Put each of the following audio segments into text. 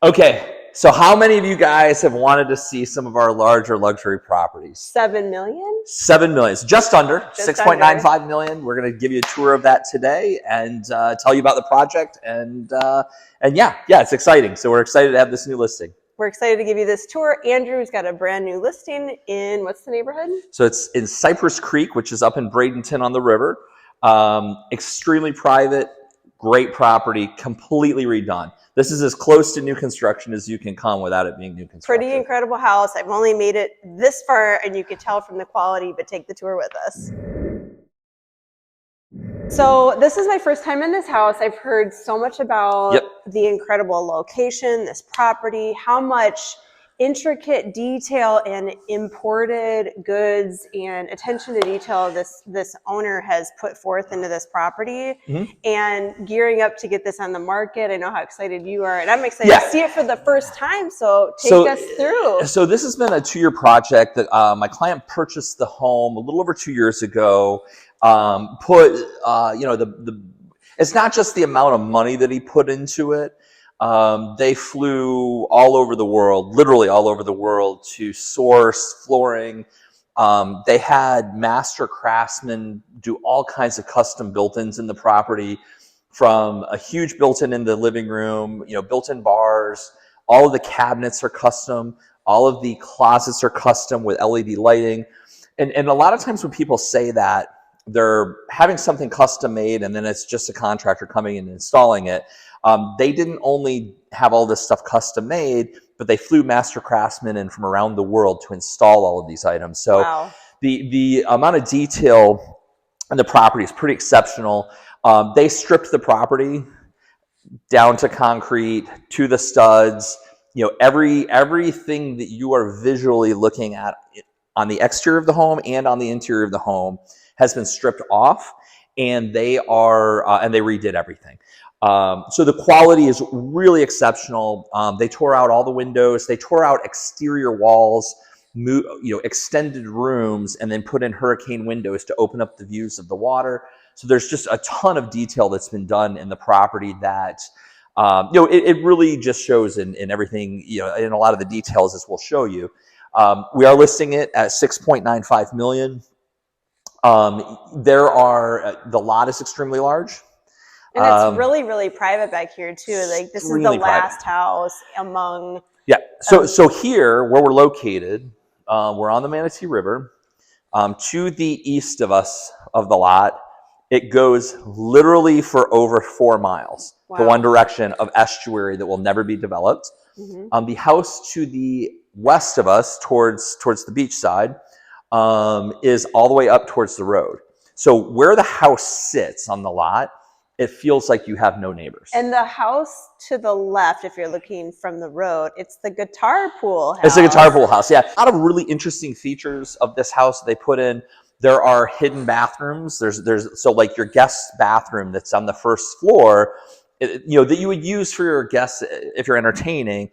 Okay, so how many of you guys have wanted to see some of our larger luxury properties? 7 million? 7 million, it's just under, 6.95 million. We're going to give you a tour of that today and tell you about the project. And yeah, it's exciting. So we're excited to have this new listing. We're excited to give you this tour. Andrew's got a brand new listing in, what's the neighborhood? So it's in Cypress Creek, which is up in Bradenton on the river. Extremely private, great property, completely redone. This is as close to new construction as you can come without it being new construction. Pretty incredible house. I've only made it this far, and you can tell from the quality, but take the tour with us. So this is my first time in this house. I've heard so much about the incredible location, this property, how much intricate detail and imported goods and attention to detail this owner has put forth into this property, and gearing up to get this on the market. I know how excited you are, and I'm excited to see it for the first time. So take us through. So this has been a 2-year project that my client purchased the home a little over 2 years ago. It's not just the amount of money that he put into it. They flew all over the world, literally all over the world, to source flooring. They had master craftsmen do all kinds of custom built-ins in the property, from a huge built-in the living room, built-in bars. All of the cabinets are custom. All of the closets are custom with LED lighting. And a lot of times when people say that they're having something custom made and then it's just a contractor coming in and installing it, they didn't only have all this stuff custom made, but they flew master craftsmen in from around the world to install all of these items. So the amount of detail in the property is pretty exceptional. They stripped the property down to concrete, to the studs. Everything that you are visually looking at on the exterior of the home and on the interior of the home has been stripped off, and they redid everything. So the quality is really exceptional. They tore out all the windows. They tore out exterior walls, extended rooms, and then put in hurricane windows to open up the views of the water. So there's just a ton of detail that's been done in the property that, it really just shows in everything, in a lot of the details, as we'll show you. We are listing it at 6.95 million. The lot is extremely large. And it's really, really private back here too. Like, this is the last house among. Yeah. So here, where we're located, we're on the Manatee River. To the east of us, of the lot, it goes literally for over 4 miles, the one direction of estuary that will never be developed. The house to the west of us, towards the beach side, is all the way up towards the road. So where the house sits on the lot, it feels like you have no neighbors. And the house to the left, if you're looking from the road, it's the guitar pool house. It's a guitar pool house, yeah. A lot of really interesting features of this house they put in. There are hidden bathrooms. So like your guest bathroom that's on the first floor, that you would use for your guests if you're entertaining,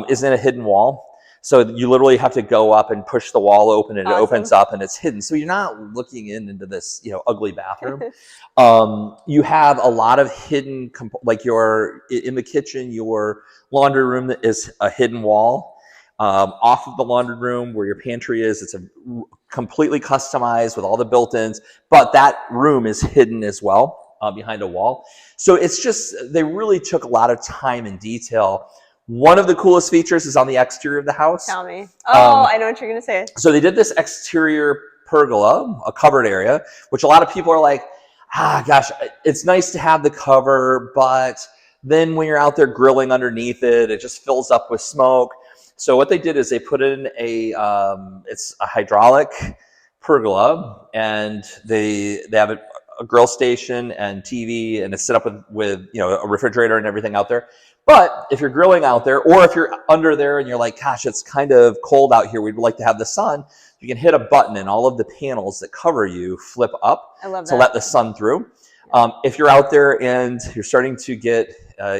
is in a hidden wall. So you literally have to go up and push the wall open, and it opens up and it's hidden. So you're not looking into this, ugly bathroom. You have a lot of hidden, like in the kitchen, your laundry room is a hidden wall. Off of the laundry room where your pantry is, it's completely customized with all the built-ins, but that room is hidden as well, behind a wall. So it's just, they really took a lot of time and detail. One of the coolest features is on the exterior of the house. Tell me. I know what you're going to say. So they did this exterior pergola, a covered area, which a lot of people are like, gosh, it's nice to have the cover, but then when you're out there grilling underneath it, it just fills up with smoke. So what they did is they put in it's a hydraulic pergola, and they have a grill station and TV, and it's set up with a refrigerator and everything out there. But if you're grilling out there, or if you're under there and you're like, gosh, it's kind of cold out here, we'd like to have the sun, you can hit a button and all of the panels that cover you flip up to let the sun through. If you're out there and you're starting to get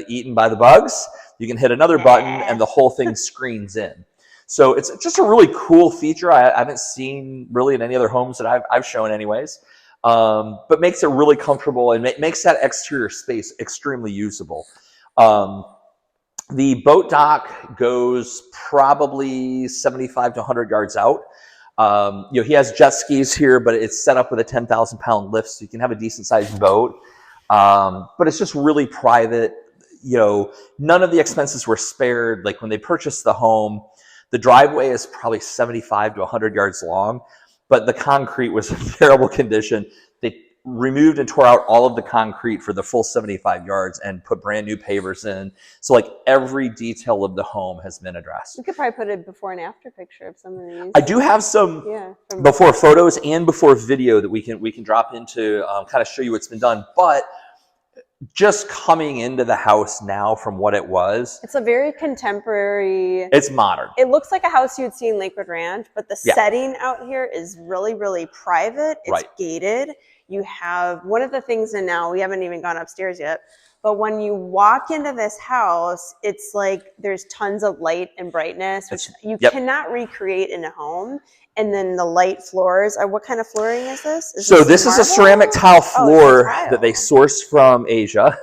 eaten by the bugs, you can hit another button and the whole thing screens in. So it's just a really cool feature I haven't seen really in any other homes that I've shown anyways. But makes it really comfortable and makes that exterior space extremely usable. The boat dock goes probably 75 to 100 yards out. He has jet skis here, but it's set up with a 10,000 pound lift, so you can have a decent sized boat. But it's just really private. None of the expenses were spared. Like when they purchased the home, the driveway is probably 75 to 100 yards long, but the concrete was in terrible condition. They removed and tore out all of the concrete for the full 75 yards and put brand new pavers in. So like every detail of the home has been addressed. You could probably put a before and after picture of some of these. I do have some before photos and before video that we can drop into kind of show you what's been done. But just coming into the house now from what it was, it's a very contemporary, it's modern. It looks like a house you'd see in Lakewood Ranch, but the setting out here is really, really private. It's gated. You have one of the things, and now we haven't even gone upstairs yet, but when you walk into this house, it's like there's tons of light and brightness, which you cannot recreate in a home. And then the light floors. What kind of flooring is this? This is a ceramic tile floor that they sourced from Asia.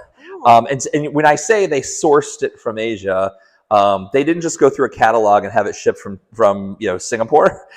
And when I say they sourced it from Asia, they didn't just go through a catalog and have it shipped from Singapore.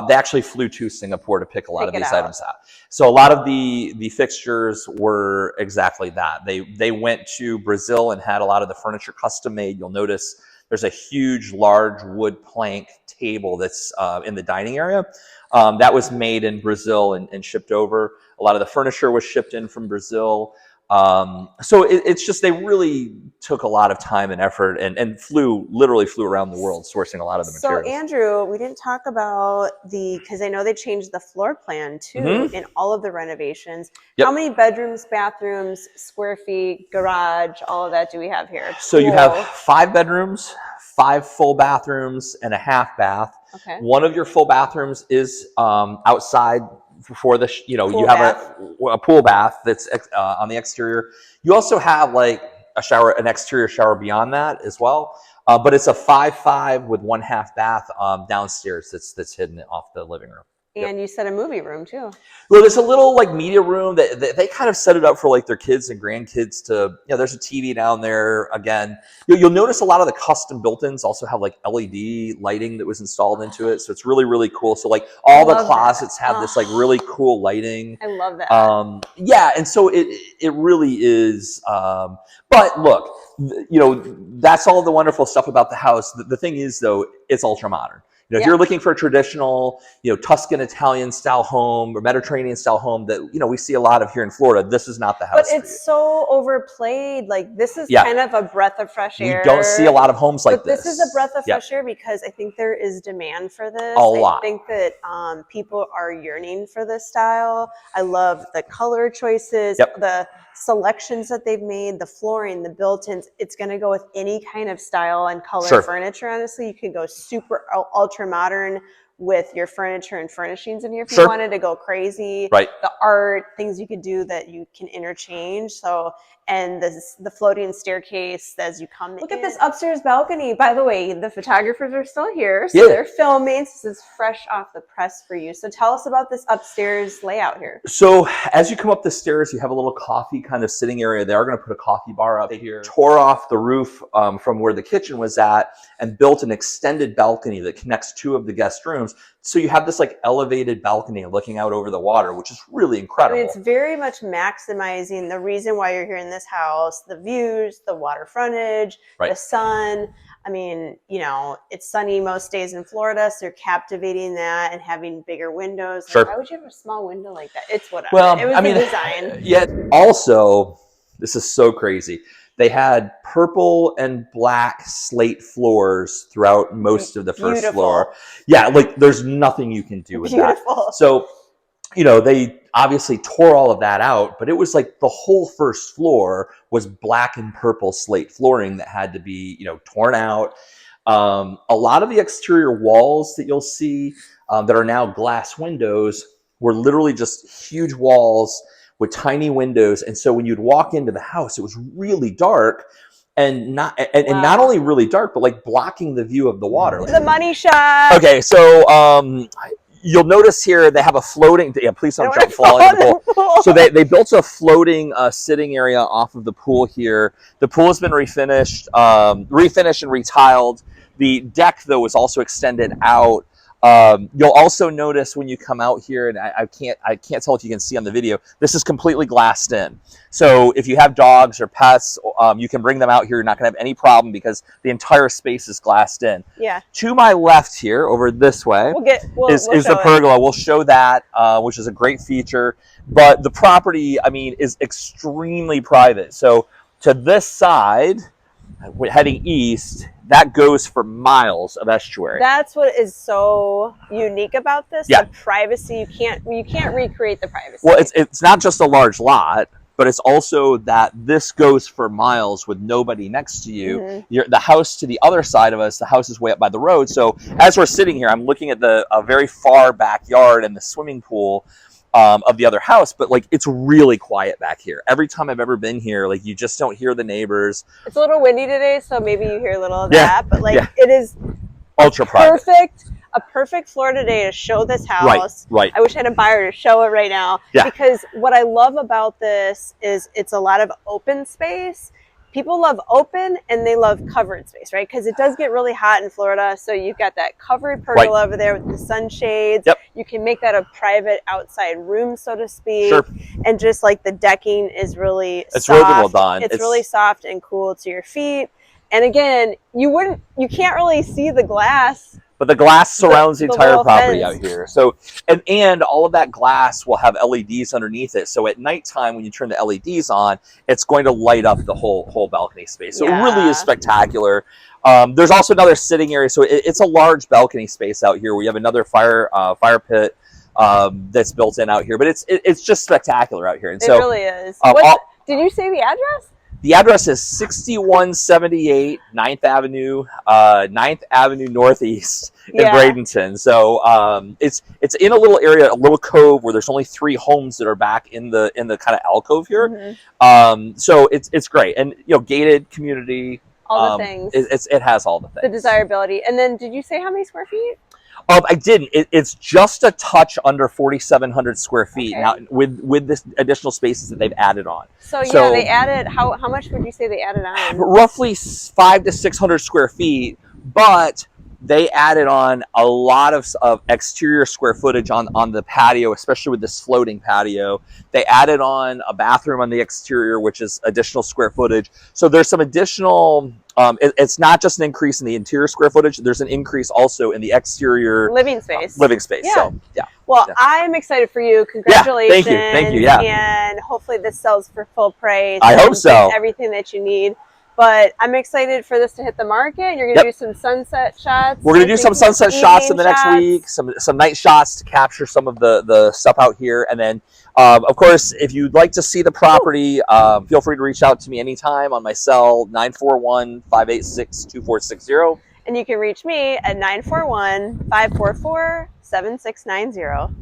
They actually flew to Singapore to pick a lot of these items out. So a lot of the fixtures were exactly that. They went to Brazil and had a lot of the furniture custom made. You'll notice there's a huge, large wood plank table that's in the dining area. That was made in Brazil and shipped over. A lot of the furniture was shipped in from Brazil. So it's just, they really took a lot of time and effort and literally flew around the world sourcing a lot of the materials. So Andrew, we didn't talk about because I know they changed the floor plan too in all of the renovations. How many bedrooms, bathrooms, square feet, garage, all of that do we have here? So you have 5 bedrooms, 5 full bathrooms, and a half bath. Okay. One of your full bathrooms is outside for the you have a pool bath that's on the exterior. You also have like an exterior shower beyond that as well. But it's a 5-5 with 1/2 bath downstairs that's hidden off the living room. And you said a movie room too. Well, there's a little like media room that they kind of set it up for like their kids and grandkids to, there's a TV down there. Again, you'll notice a lot of the custom built-ins also have like LED lighting that was installed into it. So it's really, really cool. So like all the closets have this like really cool lighting. I love that. And so it really is. But look, that's all the wonderful stuff about the house. The thing is though, it's ultra modern. If you're looking for a traditional, Tuscan Italian style home or Mediterranean style home that, we see a lot of here in Florida, this is not the house. But it's so overplayed. Like this is kind of a breath of fresh air. We don't see a lot of homes like this. This is a breath of fresh air because I think there is demand for this. I think that people are yearning for this style. I love the color choices, the selections that they've made, the flooring, the built-ins. It's going to go with any kind of style and color furniture. Honestly, you could go super ultra modern with your furniture and furnishings in here if you wanted to go crazy. The art, things you could do that you can interchange. So, and the floating staircase as you come in. Look at this upstairs balcony. By the way, the photographers are still here. So they're filming. This is fresh off the press for you. So tell us about this upstairs layout here. So as you come up the stairs, you have a little coffee kind of sitting area. They are going to put a coffee bar up here. Tore off the roof from where the kitchen was at and built an extended balcony that connects 2 of the guest rooms. So you have this like elevated balcony looking out over the water, which is really incredible. I mean, it's very much maximizing the reason why you're here in this house, the views, the water frontage, the sun. I mean, it's sunny most days in Florida, so you're captivating that and having bigger windows. Like, why would you have a small window like that? It's whatever. Well, it was the design. Yet also, this is so crazy. They had purple and black slate floors throughout most of the first floor. Yeah, like there's nothing you can do with that. So, they obviously tore all of that out, but it was like the whole first floor was black and purple slate flooring that had to be, torn out. A lot of the exterior walls that you'll see that are now glass windows were literally just huge walls with tiny windows. And so when you'd walk into the house, it was really dark and not only really dark, but like blocking the view of the water. The money shot. Okay. So, you'll notice here they have a floating. Yeah, please don't jump, fall into the pool. So they built a floating sitting area off of the pool here. The pool has been refinished and retiled. The deck though was also extended out. You'll also notice when you come out here, and I can't tell if you can see on the video, this is completely glassed in. So if you have dogs or pets, you can bring them out here. You're not going to have any problem because the entire space is glassed in. Yeah. To my left here, over this way, is the pergola. We'll show that, which is a great feature. But the property, I mean, is extremely private. So to this side, heading east, that goes for miles of estuary. That's what is so unique about this. Yeah. The privacy, you can't recreate the privacy. Well, it's not just a large lot, but it's also that this goes for miles with nobody next to you. The house to the other side of us, the house is way up by the road. So as we're sitting here, I'm looking at a very far backyard and the swimming pool of the other house, but like it's really quiet back here. Every time I've ever been here, like you just don't hear the neighbors. It's a little windy today, so maybe you hear a little of that, but like it is ultra private. A perfect Florida day to show this house. Right. I wish I had a buyer to show it right now. Yeah. Because what I love about this is it's a lot of open space. People love open and they love covered space, right? Because it does get really hot in Florida. So you've got that covered pergola over there with the sunshades. Yep. You can make that a private outside room, so to speak. Sure. And just like the decking is really soft. Really well done. It's really soft and cool to your feet. And again, you can't really see the glass. But the glass surrounds the entire property fence out here. So, and all of that glass will have LEDs underneath it. So at nighttime, when you turn the LEDs on, it's going to light up the whole balcony space. So it really is spectacular. There's also another sitting area. So it's a large balcony space out here. We have another fire pit that's built in out here. But it's just spectacular out here. And so it really is. Did you say the address? The address is 6178 9th Avenue, 9th Avenue Northeast in Bradenton. So it's in a little area, a little cove where there's only 3 homes that are back in the kind of alcove here. So it's great, and gated community. All the things. It has all the things. The desirability. And then, did you say how many square feet? I didn't. It's just a touch under 4,700 square feet now with this additional spaces that they've added on. So they added, how much would you say they added on? Roughly 500 to 600 square feet, but they added on a lot of exterior square footage on the patio, especially with this floating patio. They added on a bathroom on the exterior, which is additional square footage. So there's some additional, it's not just an increase in the interior square footage, there's an increase also in the exterior living space. Yeah. So, well, I'm excited for you. Congratulations. Yeah, thank you. Yeah. And hopefully this sells for full price. I hope so. Everything that you need. But I'm excited for this to hit the market. You're going to do some sunset shots. We're going to do some sunset shots in the next week, some night shots to capture some of the stuff out here. And then, of course, if you'd like to see the property, feel free to reach out to me anytime on my cell, 941-586-2460. And you can reach me at 941-544-7690.